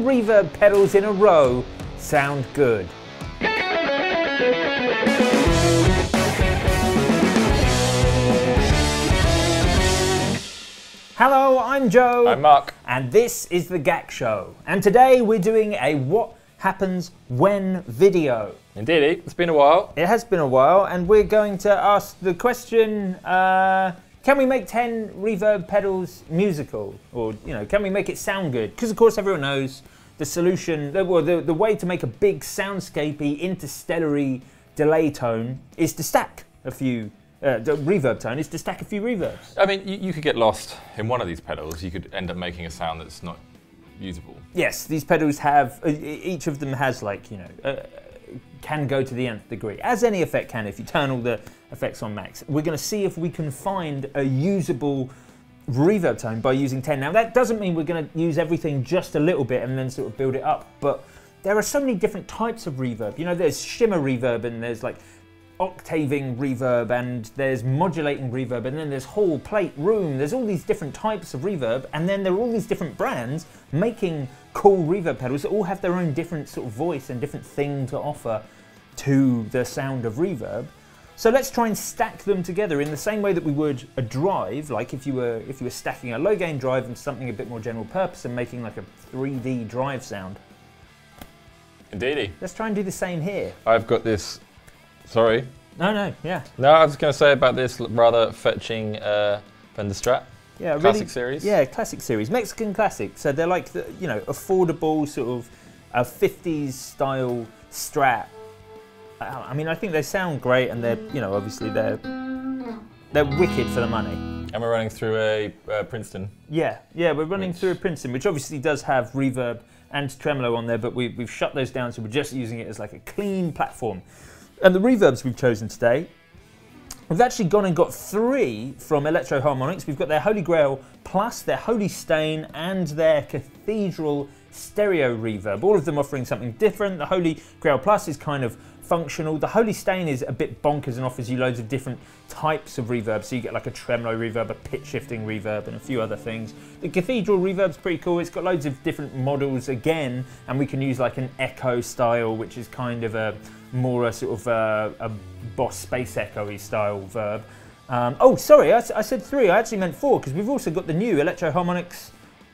reverb pedals in a row sound good. Hello, I'm Joe. I'm Mark. And this is the GAC Show. And today we're doing a What Happens When video. Indeed, it's been a while. It has been a while, and we're going to ask the question, can we make 10 reverb pedals musical? Or, you know, can we make it sound good? Because of course everyone knows the solution, the way to make a big soundscapey, interstellary delay tone is to stack a few the reverb tone is to stack a few reverbs. I mean, you could get lost in one of these pedals. You could end up making a sound that's not usable. Yes, these pedals have, each of them has like, you know, can go to the nth degree, as any effect can if you turn all the effects on max. We're going to see if we can find a usable reverb tone by using 10. Now that doesn't mean we're going to use everything just a little bit and then sort of build it up, but there are so many different types of reverb. You know, there's shimmer reverb and there's like octaving reverb and there's modulating reverb and then there's whole plate room. There's all these different types of reverb, and then there are all these different brands making cool reverb pedals that all have their own different sort of voice and different thing to offer to the sound of reverb. So let's try and stack them together in the same way that we would a drive, like if you were stacking a low gain drive and something a bit more general purpose and making like a 3D drive sound. Indeedy. Let's try and do the same here. I've got this. Sorry. No, yeah. No, I was going to say about this rather fetching Fender Strat. Yeah, classic really, series. Yeah, classic series, Mexican classic. So they're like the, you know, affordable sort of 50s style Strat. I mean, I think they sound great, and they're, you know, obviously they're wicked for the money. And we're running through a Princeton. Yeah, we're running through a Princeton, which obviously does have reverb and tremolo on there, but we've shut those down, so we're just using it as like a clean platform. And the reverbs we've chosen today, we've actually gone and got 3 from Electro-Harmonix. We've got their Holy Grail Plus, their Holy Stain, and their Cathedral stereo reverb. All of them offering something different. The Holy Grail Plus is kind of functional. The Holy Stain is a bit bonkers and offers you loads of different types of reverb. So you get like a tremolo reverb, a pitch shifting reverb, and a few other things. The Cathedral reverb's pretty cool. It's got loads of different models again, and we can use like an echo style, which is kind of a sort of a Boss Space Echo-y style verb. Oh, sorry, I said 3. I actually meant 4, because we've also got the new Electro-Harmonix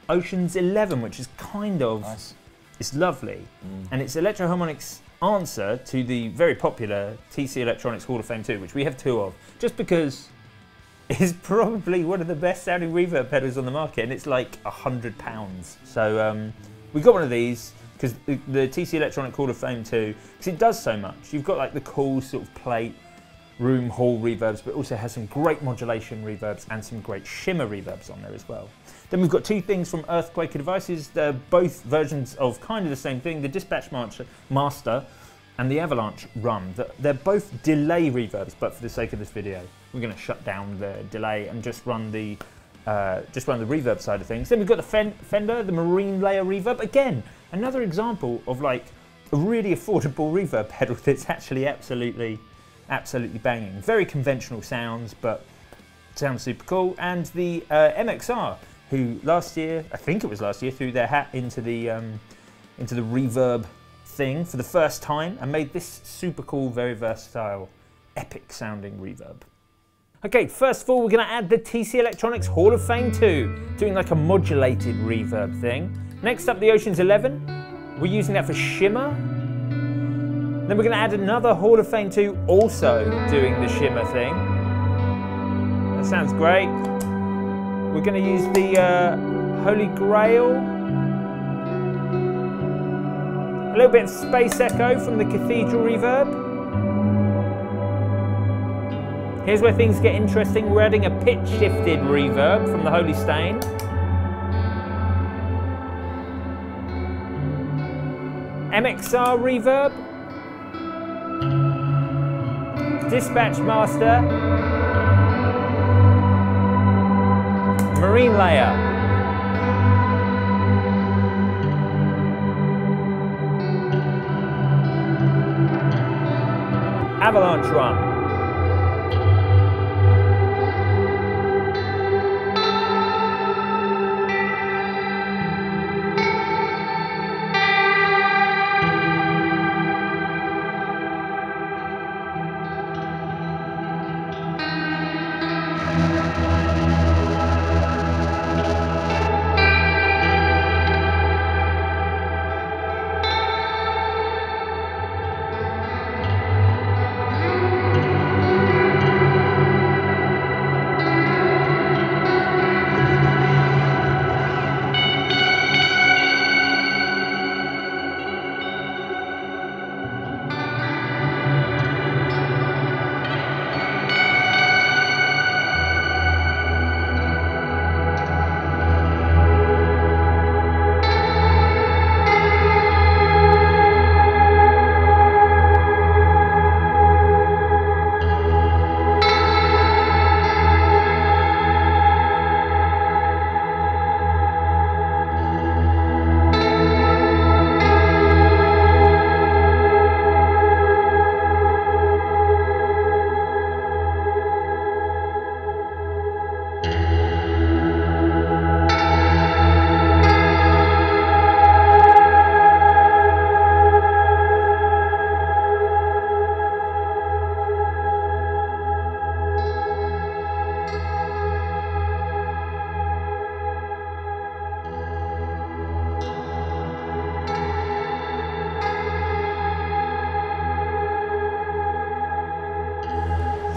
Oceans 11, which is kind of nice. It's lovely, and it's Electro-Harmonix answer to the very popular TC Electronics Hall of Fame 2, which we have 2 of, just because it's probably one of the best sounding reverb pedals on the market, and it's like £100. So we got one of these because the TC Electronic Hall of Fame 2, because it does so much. You've got like the cool sort of plate room hall reverbs, but it also has some great modulation reverbs and some great shimmer reverbs on there as well. Then we've got 2 things from Earthquaker Devices. They're both versions of kind of the same thing, the Dispatch Master and the Avalanche Rum. They're both delay reverbs, but for the sake of this video, we're going to shut down the delay and just run the reverb side of things. Then we've got the Fender, the Marine Layer reverb. Again, another example of like a really affordable reverb pedal that's actually absolutely banging. Very conventional sounds, but sounds super cool. And the MXR, who last year, I think it was last year, threw their hat into the reverb thing for the first time and made this super cool, very versatile, epic sounding reverb. Okay, first of all, we're going to add the TC Electronics Hall of Fame 2, doing like a modulated reverb thing. Next up, the Oceans 11. We're using that for shimmer. Then we're going to add another Hall of Fame 2, also doing the shimmer thing. That sounds great. We're going to use the Holy Grail. A little bit of Space Echo from the Cathedral reverb. Here's where things get interesting. We're adding a pitch shifted reverb from the Holy Stain. MXR reverb. Dispatch Master. Marine Layer. Avalanche Run.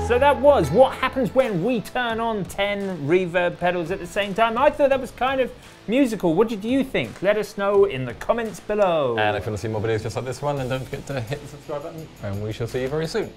So that was what happens when we turn on 10 reverb pedals at the same time. I thought that was kind of musical. What did you think? Let us know in the comments below. And if you want to see more videos just like this one, then don't forget to hit the subscribe button, and we shall see you very soon.